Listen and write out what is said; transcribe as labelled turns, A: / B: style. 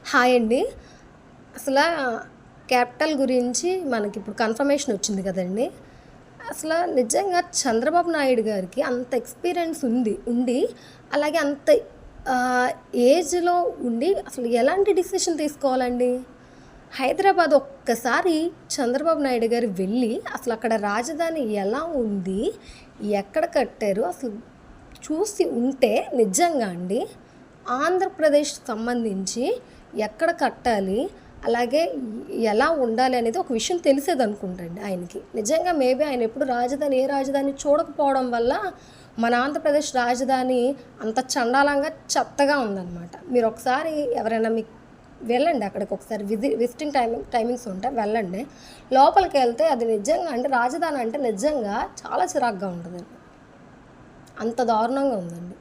A: Hi అండి. అసలా capital గురించి మనకిప్పుడు కన్ఫర్మేషన్ వచ్చింది కదండీ! నిజంగా చంద్రబాబు నాయుడు గారికి అంత ఎక్స్‌పీరియన్స్ ఉండి అలాగే అంత ఆహ్, ఏజ్‌లో ఉండి అసలు ఎలాంటి డిసిషన్ తీసుకోవాలండి? హైదరాబాద్ ఒక్కసారి చంద్రబాబు నాయుడు గారు వెళ్ళి అసలక్కడ రాజధాని ఎలా ఉంది? ఎక్కడ కట్టారు? అసలు చూసి ఉంటే నిజంగా అండి ఆంధ్రప్రదేశ్‌కి సంబంధించి ఎక్కడ కట్టాలి? అలాగే ఎలా ఉండాలి అనేది ఒక విషయం తెలిసేదనుకుంటండి ఆయనకి. నిజంగా మేబీ ఆయన ఎప్పుడు ఏ రాజధాని చూడకపోవడం వల్ల మన ఆంధ్రప్రదేశ్ రాజధాని అంత చండాలంగా, చెత్తగా ఉందనమాట. మీరొకసారి ఎవరైనా మీకు వెళ్ళండి అక్కడికి ఒకసారి విజిటింగ్ టైమింగ్స్ ఉంటాయి వెళ్ళండి. లోపలికెళ్తే అది నిజంగా అంటే రాజధాని అంటే నిజంగా చాలా చిరాకుగా ఉంటదండి. అంత దారుణంగా ఉందండి.